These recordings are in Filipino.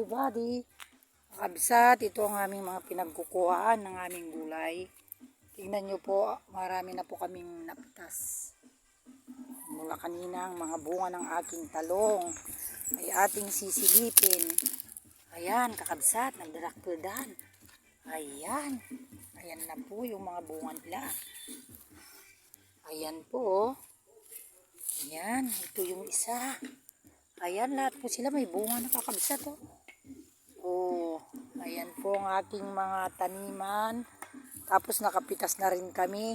everybody. Kabsat, ito ang aming mga pinagkukuhaan ng aming gulay. Tingnan nyo po, marami na po kaming napitas. Mula kanina ang mga bunga ng aking talong ay ating sisilipin. Ayan, kakabsat, nagdarakpildan. Ayan, ayan na po yung mga bunga nila. Ayan po. Ayan, ito yung isa. Ayan, lahat po sila may bunga na kakabsat. Oh, ayan po ang ating mga taniman. Tapos nakapitas na rin kami.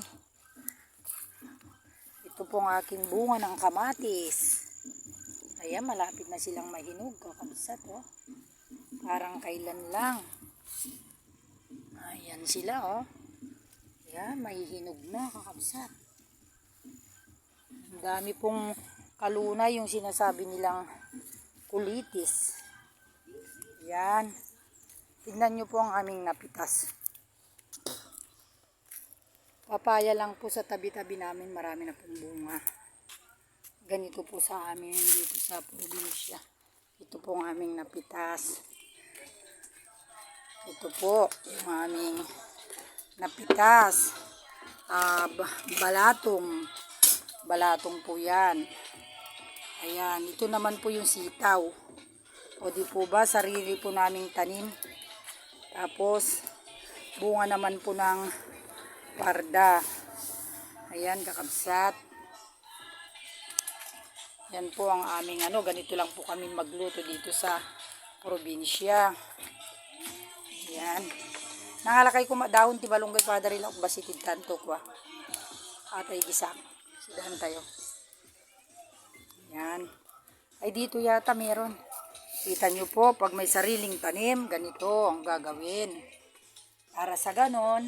Ito po ang aking bunga ng kamatis. Ayan, malapit na silang mahinog kakabsat. Parang kailan lang. Ayan sila. Ayan, mahihinog na kakabsat. Ang dami pong kalunay yung sinasabi nilang kulitis. Yan. Tignan nyo po ang aming napitas. Papaya lang po sa tabi-tabi namin, marami na pong bunga. Ganito po sa amin dito sa probinsya. Ito po ang aming napitas. Ito po yung aming napitas. Balatong po yan. Ayan, ito naman po yung sitaw. O di po ba, sarili po naming tanim. Tapos, bunga naman po ng parda. Ayan, kakabsat. Yan po ang aming ganito lang po kami magluto dito sa probinsya. Ayan. Nangalakay ko dahon ti balunggay padari lang basitid tanto ko. Atay gisak. Sidahan tayo. Ayan. Ay dito yata meron. Kita nyo po, pag may sariling tanim, ganito ang gagawin. Para sa ganon,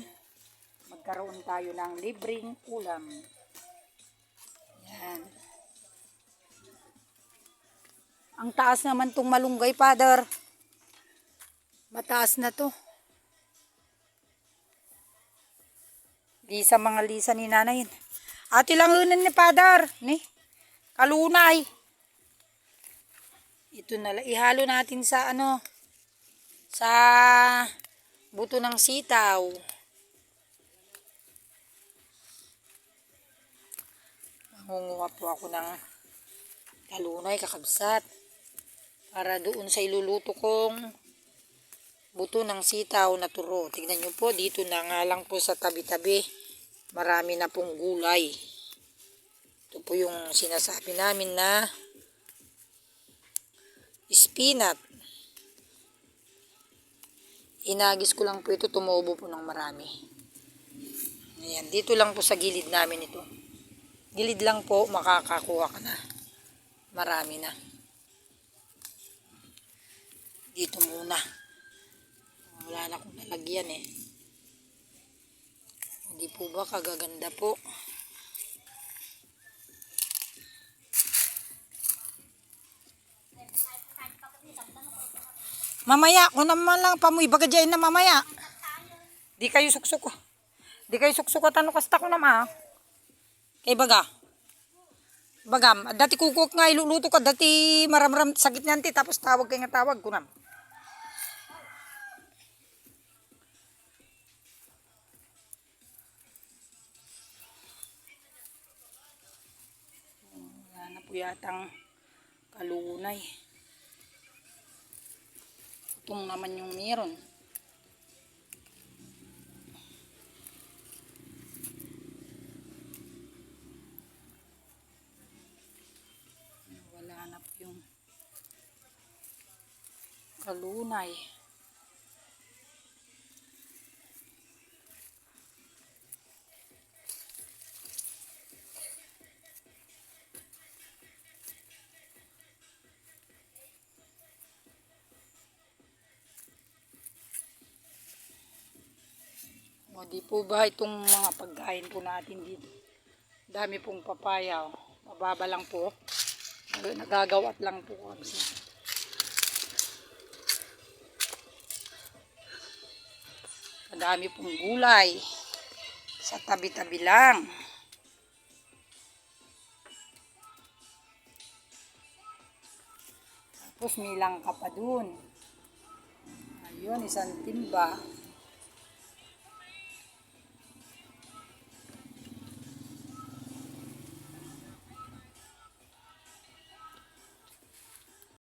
magkaroon tayo ng libreng ulam. Yan. Ang taas naman tong malunggay, Father. Mataas na to. Lisa mga lisa ni nanay. Ate lang lunan ni Father. Ni, kalunay. Ito na lang. Ihalo natin sa sa buto ng sitaw. Mangunguha po ako ng kalunay, kakabsat. Para doon sa iluluto kong buto ng sitaw na turo. Tignan nyo po, dito na nga lang po sa tabi-tabi. Marami na pong gulay. Ito po yung sinasabi namin na spinach. Inagis ko lang po ito, tumubo po ng marami. Ayan, dito lang po sa gilid namin ito. Gilid lang po, makakakuha ka na. Marami na. Dito muna. Wala na akong nalagyan eh. Hindi po ba kagaganda po? Mamaya, kung naman lang pamoy, baga dyan na mamaya. Di kayo suksok. Di kayo suksok at kasta ko naman. Kay baga. Bagam, dati kukuk nga iluluto ka, dati maram-ram sakit nyanti, tapos tawag kayo nga tawag ko naman. Wala na po yatang kalunay. Itong naman yung meron. Wala na po yung kalunay. O di po ba itong mga pagkain po natin dito? Dami pong papaya. Mababa lang po. Nagagawat lang po. Madami pong gulay. Sa tabi-tabi lang. Tapos may langka pa dun. Yun, isang timba.